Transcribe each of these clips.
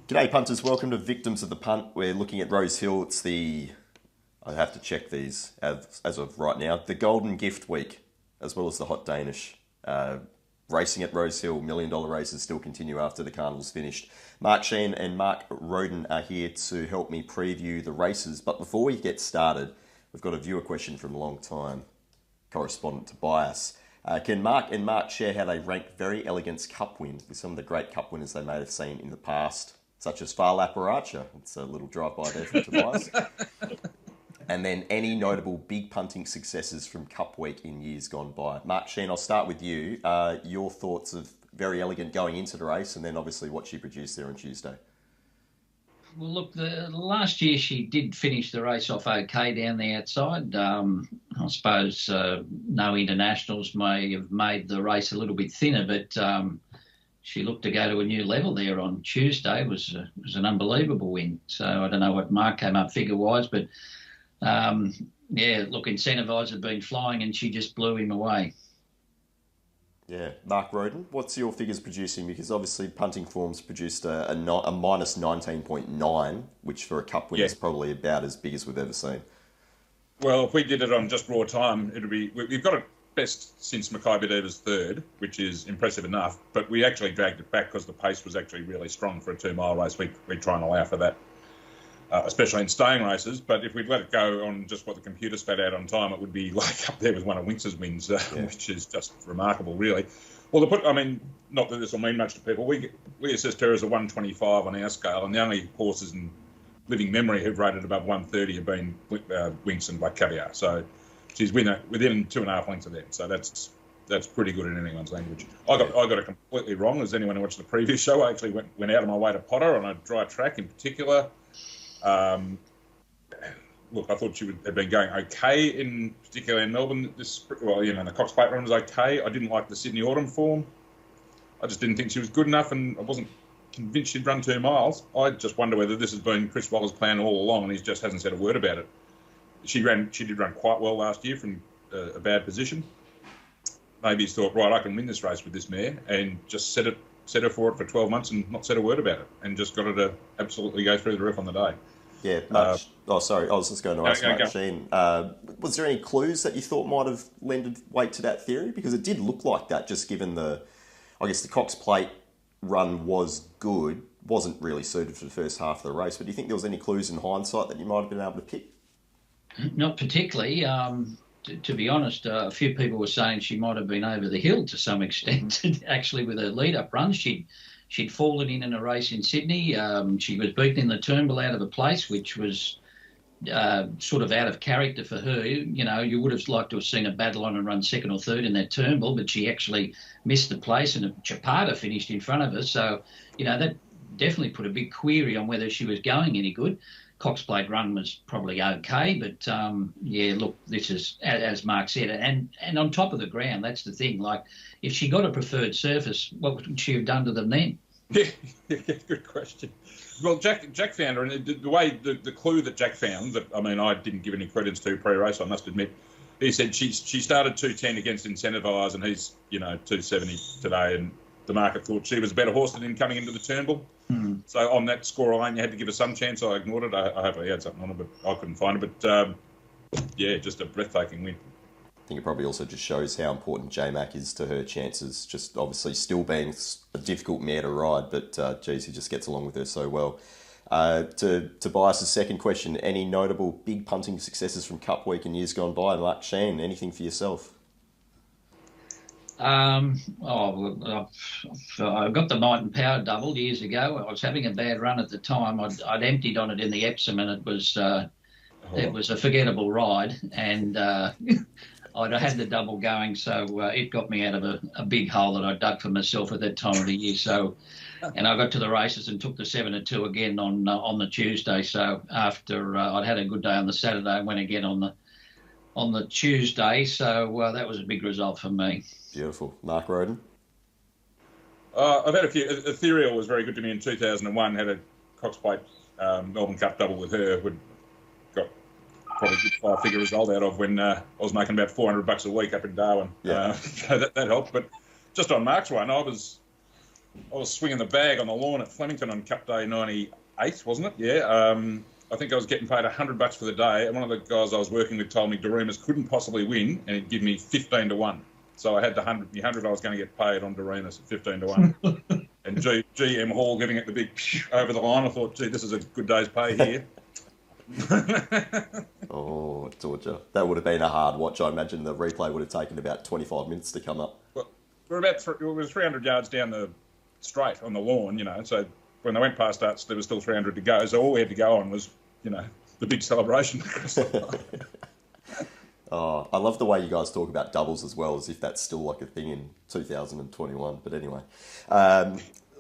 G'day punters, welcome to Victims of the Punt. We're looking at Rosehill. It's I have to check these as of right now, the Golden Gift Week, as well as the Hot Danish. Racing at Rosehill, $1 million races still continue after the carnival's finished. Mark Shean and Mark Rhoden are here to help me preview the races. But before we get started, we've got a viewer question from a long time correspondent Tobias. Can Mark and Mark share how they rank Verry Elleegant's cup win with some of the great cup winners they may have seen in the past, such as Far Lap or Archer? It's a little drive-by there from Tobias. And then any notable big punting successes from Cup Week in years gone by. Mark Shean, I'll start with you. Your thoughts of Verry Elleegant going into the race, and then obviously what she produced there on Tuesday. Well, look, last year she did finish the race off okay down the outside. I suppose no internationals may have made the race a little bit thinner, but she looked to go to a new level there on Tuesday. It was an unbelievable win. So I don't know what Mark came up figure-wise, but look, Incentivize had been flying and she just blew him away. Yeah, Mark Rhoden, what's your figures producing? Because obviously Punting Form's produced a minus 19.9, which for a cup win is probably about as big as we've ever seen. Well, if we did it on just raw time, we've got it best since Mackay Bideva's third, which is impressive enough, but we actually dragged it back because the pace was actually really strong for a 2 mile race. We try and allow for that. Especially in staying races, but if we'd let it go on just what the computer spat out on time, it would be like up there with one of Winx's wins, which is just remarkable, really. Well, not that this will mean much to people, we assessed her as a 125 on our scale, and the only horses in living memory who've rated above 130 have been Winx and Black Caviar. So she's within 2.5 lengths of them. So that's pretty good in anyone's language. I got it completely wrong. As anyone who watched the previous show, I actually went out of my way to Potter on a dry track in particular. Look, I thought she would have been going okay, particularly in Melbourne. The Cox Plate run was okay. I didn't like the Sydney Autumn form. I just didn't think she was good enough, and I wasn't convinced she'd run 2 miles. I just wonder whether this has been Chris Waller's plan all along, and he just hasn't said a word about it. She did run quite well last year from a bad position. Maybe he's thought, right, I can win this race with this mare, and just set her for it for 12 months and not said a word about it, and just got her to absolutely go through the roof on the day. Yeah, sorry, I was just going to ask Mark Shean. Was there any clues that you thought might have lended weight to that theory? Because it did look like that, just given the Cox Plate run was good, wasn't really suited for the first half of the race. But do you think there was any clues in hindsight that you might have been able to pick? Not particularly. To be honest, a few people were saying she might have been over the hill to some extent. Actually, with her lead-up run, she'd fallen in a race in Sydney. She was beaten in the Turnbull out of a place, which was sort of out of character for her. You know, you would have liked to have seen her battle on and run second or third in that Turnbull, but she actually missed the place, and Chapata finished in front of her. So, that definitely put a big query on whether she was going any good. Cox Plate run was probably okay, but look, this is, as Mark said, and on top of the ground, that's the thing. Like, if she got a preferred surface, what would she have done to them then? Yeah, good question. Well, Jack found her, and the clue that Jack found, that I didn't give any credence to pre-race, I must admit. He said she started 210 against Incentivize, and he's 270 today, and the market thought she was a better horse than him coming into the Turnbull. Mm-hmm. So on that scoreline, you had to give her some chance. I ignored it. I hope I had something on it, but I couldn't find it. But just a breathtaking win. I think it probably also just shows how important J-Mac is to her chances, just obviously still being a difficult mare to ride, but he just gets along with her so well. To Tobias' second question, any notable big punting successes from Cup Week in years gone by? Mark Shean, anything for yourself? I got the Might and Power double years ago. I was having a bad run at the time. I'd emptied on it in the Epsom, and it was a forgettable ride, and I'd had the double going, so it got me out of a big hole that I dug for myself at that time of the year. So, and I got to the races and took the 7-2 again on the Tuesday. So after I'd had a good day on the Saturday, I went again on the Tuesday. So that was a big result for me. Beautiful. Mark Rhoden? I've had a few. Ethereal was very good to me in 2001. Had a Cox Plate Melbourne Cup double with her. Got probably a good 5-figure result out of when I was making about $400 a week up in Darwin. Yeah. So that helped. But just on Mark's one, I was I was swinging the bag on the lawn at Flemington on Cup Day 98, wasn't it? Yeah. I think I was getting paid $100 for the day, and one of the guys I was working with told me Doremus couldn't possibly win, and he'd give me 15 to 1. So I had the 100 I was going to get paid on Doremus at 15 to 1. And GM Hall giving it the big over the line. I thought, gee, this is a good day's pay here. Oh, torture. That would have been a hard watch. I imagine the replay would have taken about 25 minutes to come up. Well, we were 300 yards down the straight on the lawn, so when they went past us, there was still 300 to go. So all we had to go on was, the big celebration. Oh, I love the way you guys talk about doubles as well, as if that's still like a thing in 2021. But anyway,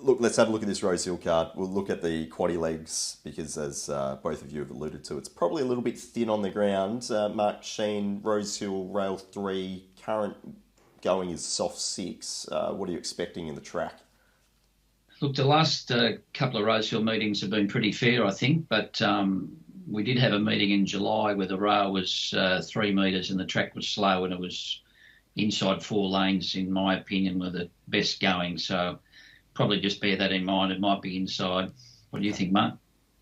look, let's have a look at this Rosehill card. We'll look at the quaddie legs because, as both of you have alluded to, it's probably a little bit thin on the ground. Mark Shean, Rosehill, rail 3, current going is soft 6. What are you expecting in the track? Look, the last couple of Rosehill meetings have been pretty fair, I think, but we did have a meeting in July where the rail was 3 metres and the track was slow, and it was inside 4 lanes, in my opinion, were the best going. So probably just bear that in mind. It might be inside. What do you think, Mark?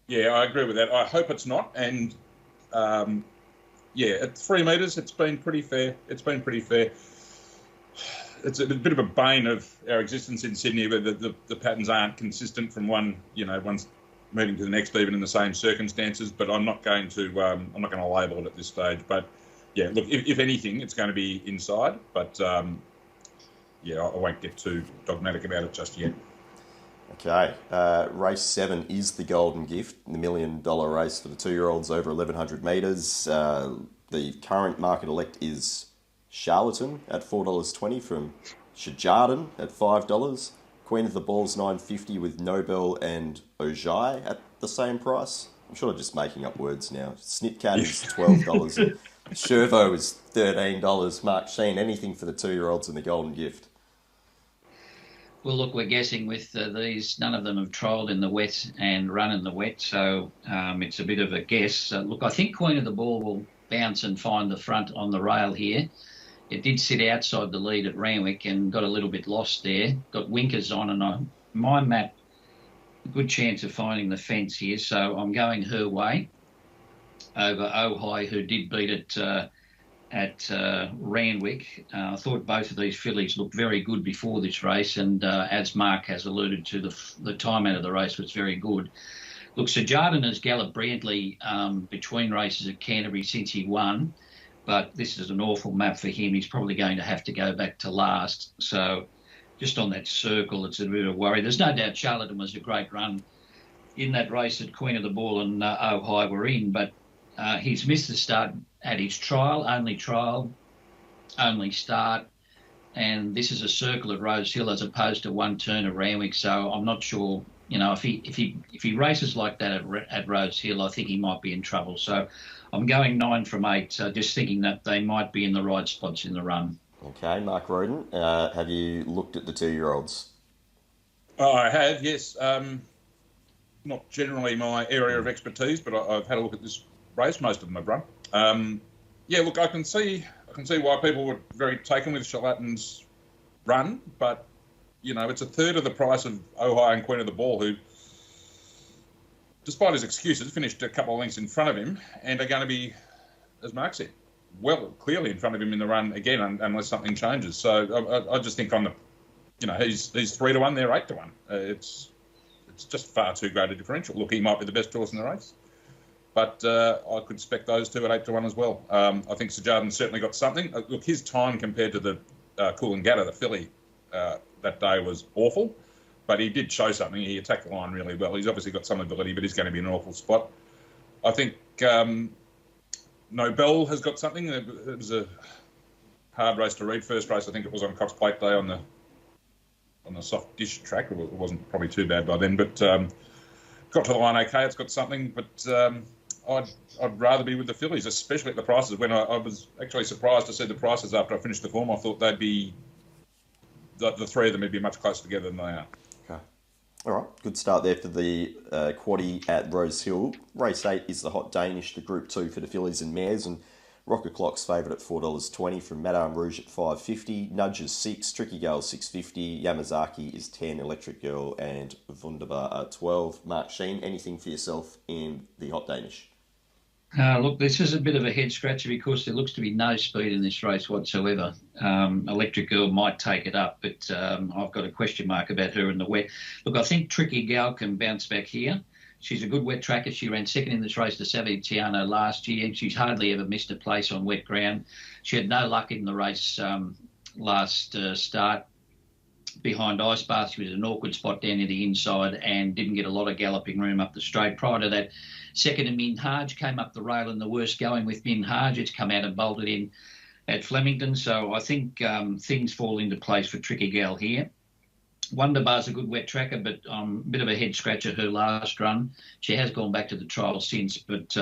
Yeah, I agree with that. I hope it's not. And, at 3 metres, it's been pretty fair. It's a bit of a bane of our existence in Sydney, where the patterns aren't consistent from one meeting to the next, even in the same circumstances. But I'm not going to label it at this stage. But yeah, look, if anything, it's going to be inside. But I won't get too dogmatic about it just yet. Okay, race 7 is the Golden Gift, the $1 million race for the 2-year-olds over 1,100 metres. The current market elect is Charlatan at $4.20 from Shajardin at $5. Queen of the Ball's $9.50 with Nobel and Ojai at the same price. I'm sure I'm just making up words now. Snitcat is $12. And Shervo is $13. Mark Shean, anything for the 2-year-olds in the Golden Gift? Well, look, we're guessing with these. None of them have trialled in the wet and run in the wet, so it's a bit of a guess. Look, I think Queen of the Ball will bounce and find the front on the rail here. It did sit outside the lead at Randwick and got a little bit lost there. Got winkers on, and my map, a good chance of finding the fence here, so I'm going her way over Ojai, who did beat it at Randwick. I thought both of these fillies looked very good before this race, and as Mark has alluded to, the time out of the race was very good. Look, Sir Jardin has galloped brilliantly between races at Canterbury since he won, but this is an awful map for him. He's probably going to have to go back to last. So just on that circle, it's a bit of a worry. There's no doubt Charlatan was a great run in that race that Queen of the Ball and Ojai were in, but he's missed the start at his trial, only start, and this is a circle at Rosehill as opposed to one turn at Randwick. So I'm not sure, if he races like that at Rosehill, I think he might be in trouble. So I'm going 9 from 8, just thinking that they might be in the right spots in the run. Okay, Mark Rhoden, have you looked at the 2-year-olds? Oh, I have, yes. Not generally my area of expertise, but I've had a look at this race. Most of them I've run. Look, I can see why people were very taken with Charlatan's run, but it's a third of the price of Ojai and Queen of the Ball, who, despite his excuses, finished a couple of lengths in front of him and are going to be, as Mark said, clearly in front of him in the run again, unless something changes. So I just think he's 3 to 1, they're 8 to 1. It's just far too great a differential. Look, he might be the best horse in the race, but I could expect those two at 8 to 1 as well. I think Sir Jardin certainly got something. Look, his time compared to the Coolangatta, the filly, that day was awful, but he did show something. He attacked the line really well. He's obviously got some ability, but he's going to be in an awful spot. I think Nobel has got something. It was a hard race to read. First race, I think it was on Cox Plate Day on the soft dish track. It wasn't probably too bad by then, but got to the line okay. It's got something, but I'd rather be with the fillies, especially at the prices. When I was actually surprised to see the prices after I finished the form, I thought they'd be the 3 of them would be much closer together than they are. Okay. All right, good start there for the quaddie at Rosehill. Race 8 is the Hot Danish, the Group 2 for the fillies and mares, and Rocket Clock's favourite at $4.20 from Madame Rouge at $5.50. Nudge is $6, Tricky Girl $6.50, Yamazaki is $10, Electric Girl and Wunderbar at $12. Mark Shean, anything for yourself in the Hot Danish? Look, this is a bit of a head scratcher because there looks to be no speed in this race whatsoever. Electric Girl might take it up, but I've got a question mark about her in the wet. Look, I think Tricky Gal can bounce back here. She's a good wet tracker. She ran second in this race to Savitiano last year. She's hardly ever missed a place on wet ground. She had no luck in the race last start behind Ice Bath. She was in an awkward spot down near the inside and didn't get a lot of galloping room up the straight. Prior to that, second to Minhaj, came up the rail in the worst going with Minhaj. It's come out and bolted in at Flemington. So I think things fall into place for Tricky Gal here. Wonderbar's a good wet tracker, but a bit of a head scratcher her last run. She has gone back to the trial since, but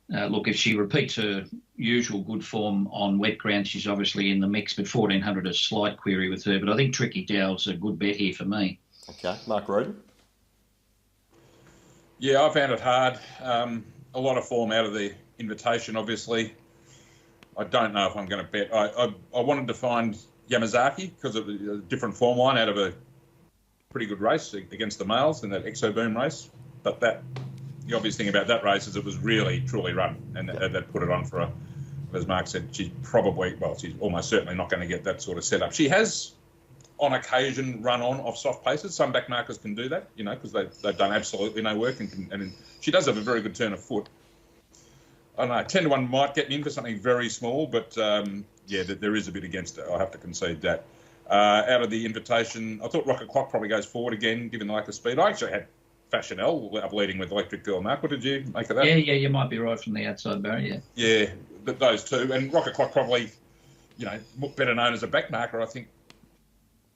look, if she repeats her usual good form on wet ground, she's obviously in the mix, but 1,400 a slight query with her. But I think Tricky Gal's a good bet here for me. Okay. Mark Rhoden? Yeah, I found it hard. A lot of form out of the invitation, obviously. I don't know if I'm going to bet. I wanted to find Yamazaki because of a different form line out of a pretty good race against the males in that Exo Boom race. But the obvious thing about that race is it was really, truly run, and that put it on for her. As Mark said, she's almost certainly not going to get that sort of setup. She has, on occasion, run on off soft paces. Some back markers can do that, because they've done absolutely no work, and she does have a very good turn of foot. I don't know, 10 to 1 might get in for something very small, but there is a bit against it. I'll have to concede that. Out of the invitation, I thought Rocket Clock probably goes forward again, given the lack of speed. I actually had Fashionelle up leading with Electric Girl. Mark, what did you make of that? Yeah, you might be right from the outside, Barry, Yeah, those two. And Rocket Clock probably, better known as a back marker. I think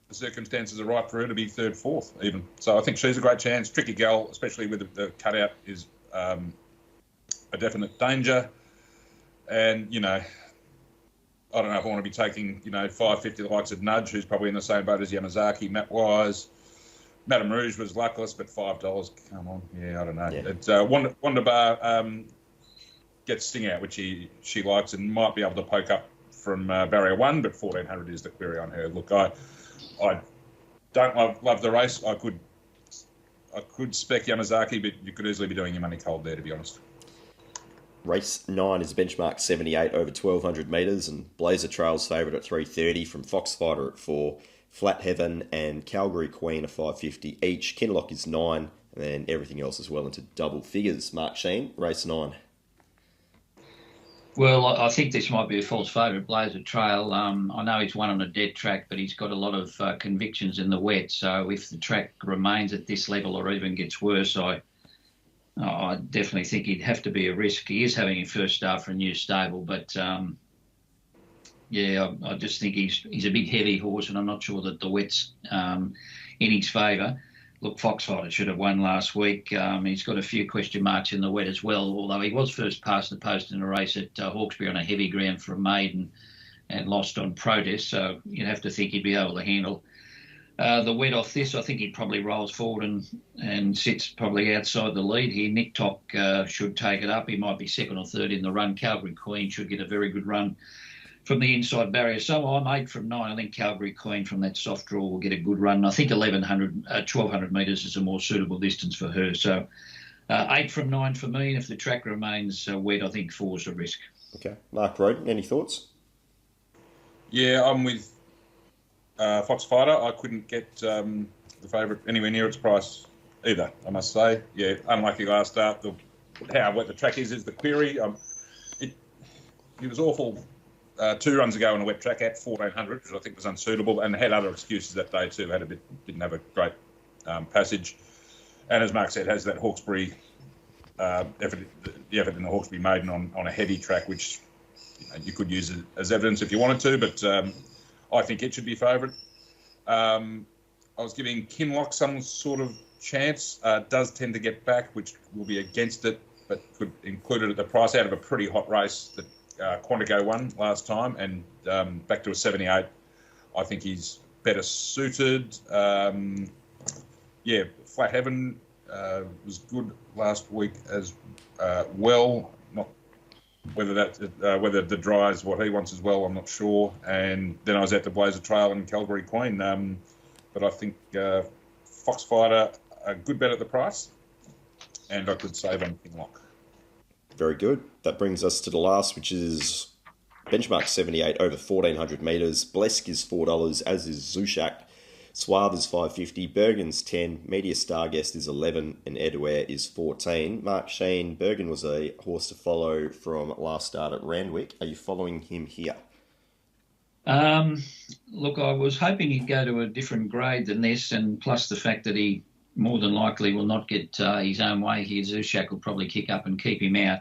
the circumstances are right for her to be third, fourth even. So I think she's a great chance. Tricky Gal, especially with the cutout, is a definite danger. And, I don't know if I want to be taking, $5.50 the likes of Nudge, who's probably in the same boat as Yamazaki, Matt Wise. Madame Rouge was luckless, but $5, come on. Yeah, I don't know. Yeah. It's Wonderbar gets Sting out, which she likes, and might be able to poke up from barrier 1, but 1,400 is the query on her. Look, I don't love the race. I could spec Yamazaki, but you could easily be doing your money cold there, to be honest. Race 9 is benchmark 78 over 1,200 metres, and Blazer Trail's favourite at 3.30 from Foxfighter at 4, Flat Heaven and Calgary Queen at 5.50 each. Kinlock is 9, and then everything else is well into double figures. Mark Shean, race 9. Well, I think this might be a false favourite, Blazer Trail. I know he's won on a dead track, but he's got a lot of convictions in the wet. So if the track remains at this level or even gets worse, I definitely think he'd have to be a risk. He is having a first start for a new stable, but I just think he's a big heavy horse, and I'm not sure that the wet's in his favour. Look, Foxfighter should have won last week. He's got a few question marks in the wet as well, although he was first past the post in a race at Hawkesbury on a heavy ground for a maiden and lost on protest, so you'd have to think he'd be able to handle the wet off this. I think he probably rolls forward and sits probably outside the lead here. Nick Tock should take it up. He might be second or third in the run. Calgary Queen should get a very good run from the inside barrier. So I'm 8 from 9. I think Calgary Queen from that soft draw will get a good run. I think 1,200 metres is a more suitable distance for her. So 8 from 9 for me. And if the track remains wet, I think 4's a risk. Okay. Mark Rhoden, any thoughts? Yeah, I'm with Foxfighter. I couldn't get the favourite anywhere near its price either, I must say. Yeah, unlucky last start. How wet the track is the query. It was awful 2 runs ago on a wet track at 1,400, which I think was unsuitable, and had other excuses that day too. Didn't have a great passage. And as Mark said, has that Hawkesbury effort in the Hawkesbury maiden on a heavy track, which you could use as evidence if you wanted to, but I think it should be favourite. I was giving Kinlock some sort of chance. Does tend to get back, which will be against it, but could include it at the price out of a pretty hot race that Quantico won last time, and back to a 78. I think he's better suited. Flat Heaven was good last week as well. Whether the dry is what he wants as well, I'm not sure. And then I was at the Blazer Trail and Calgary Queen. But I think Foxfighter, a good bet at the price, and I could save on Kinlock. Very good. That brings us to the last, which is benchmark 78 over 1,400 metres. Blesk is $4, as is Zushak. Suave is $5.50. Bergen's 10. Media Starguest is 11, and Edware is 14. Mark Shean, Bergen was a horse to follow from last start at Randwick. Are you following him here? Look, I was hoping he'd go to a different grade than this, and plus the fact that he more than likely will not get his own way here. Zushak will probably kick up and keep him out.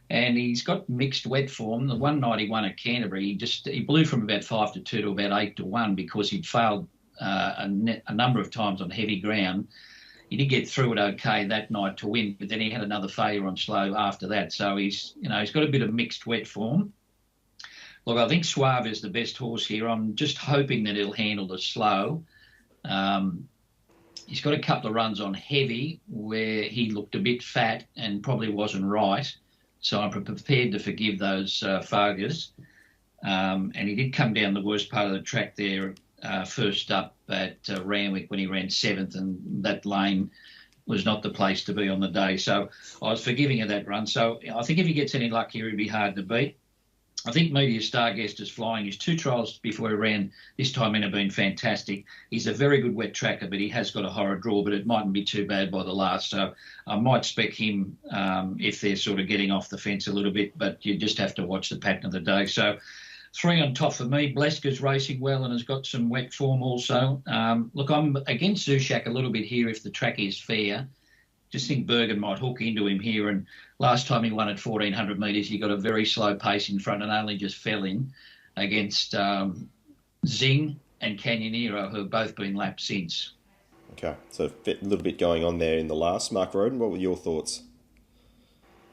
And he's got mixed wet form. The 191 at Canterbury, he blew from about 5-2 to about 8-1 because he'd failed a number of times on heavy ground. He did get through it okay that night to win, but then he had another failure on slow after that. So he's got a bit of mixed wet form. Look, I think Suave is the best horse here. I'm just hoping that he'll handle the slow. He's got a couple of runs on heavy where he looked a bit fat and probably wasn't right. So I'm prepared to forgive those fogers. And he did come down the worst part of the track there first up at Randwick when he ran 7th, and that lane was not the place to be on the day. So I was forgiving of that run. So I think if he gets any luck here, he'd be hard to beat. I think Media Starguest is flying. His 2 trials before he ran this time in have been fantastic. He's a very good wet tracker, but he has got a horror draw, but it mightn't be too bad by the last. So I might spec him if they're sort of getting off the fence a little bit, but you just have to watch the pattern of the day. So 3 on top for me. Bleska's racing well and has got some wet form also. Look, I'm against Zushak a little bit here if the track is fair. Just think Bergen might hook into him here. And last time he won at 1,400 metres, he got a very slow pace in front and only just fell in against Zing and Canyonero, who have both been lapped since. Okay, so a little bit going on there in the last. Mark Rhoden, what were your thoughts?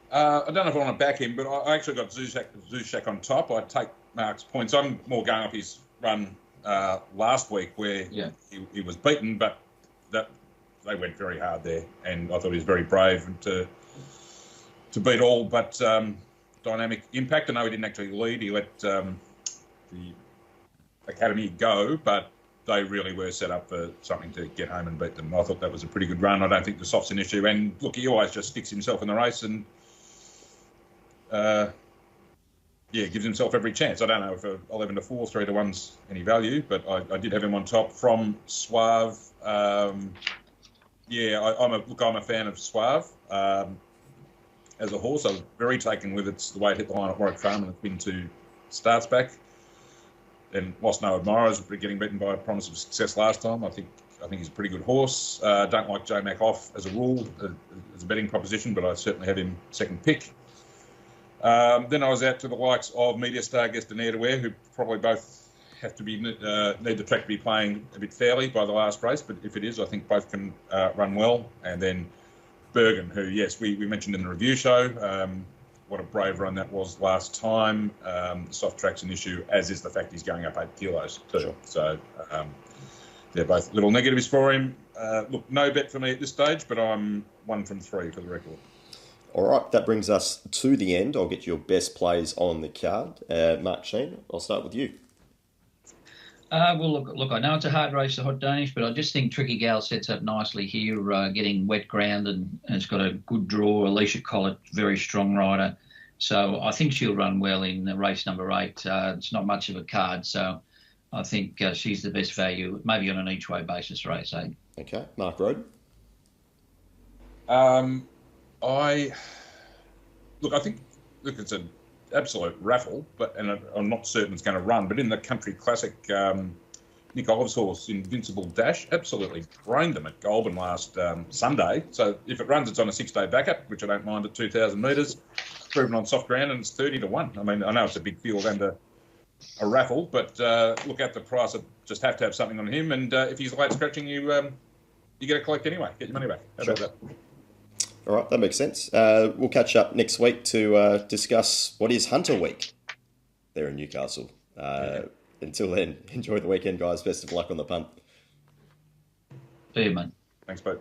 I don't know if I want to back him, but I actually got Zushak on top. I take Mark's points. I'm more going off his run last week where he was beaten, but they went very hard there, and I thought he was very brave to beat all but Dynamic Impact. I know he didn't actually lead. He let the Academy go, but they really were set up for something to get home and beat them. I thought that was a pretty good run. I don't think the soft's an issue. And look, he always just sticks himself in the race and gives himself every chance. I don't know if 11-4, 3-1's any value, but I did have him on top from Suave. I'm a fan of Suave as a horse. I was very taken with the way it hit the line at Warwick Farm and it's been 2 starts back. And lost no admirers, but getting beaten by a promise of success last time. I think he's a pretty good horse. Don't like J Mac off as a rule as a betting proposition, but I certainly have him second pick. Then I was out to the likes of Media Starguest and Airware, who probably both have to be need the track to be playing a bit fairly by the last race, but if it is, I think both can run well. And then Bergen, who, yes, we mentioned in the review show, what a brave run that was last time. The soft track's an issue, as is the fact he's going up 8 kilos too. Sure. So they're both little negatives for him. Look, no bet for me at this stage, but I'm 1 from 3 for the record. All right, that brings us to the end. I'll get your best plays on the card. Mark Shean, I'll start with you. Well, look, I know it's a hard race, the Hot Danish, but I just think Tricky Gal sets up nicely here, getting wet ground and it's got a good draw. Alicia Collett, very strong rider. So I think she'll run well in race number 8. It's not much of a card, so I think she's the best value, maybe on an each-way basis, race 8. Okay, Mark Rhoden. I think it's an absolute raffle, and I'm not certain it's going to run. But in the Country Classic, Nick Olive's horse, Invincible Dash, absolutely brained them at Goulburn last Sunday. So if it runs, it's on a 6-day backup, which I don't mind at 2,000 metres, proven on soft ground, and it's 30-1. I mean, I know it's a big field and a raffle, but look at the price. I just have to have something on him, and if he's late scratching, you get to collect anyway. Get your money back. How about that? All right, that makes sense. We'll catch up next week to discuss what is Hunter Week there in Newcastle. Until then, enjoy the weekend, guys. Best of luck on the punt. See you, mate. Thanks, mate.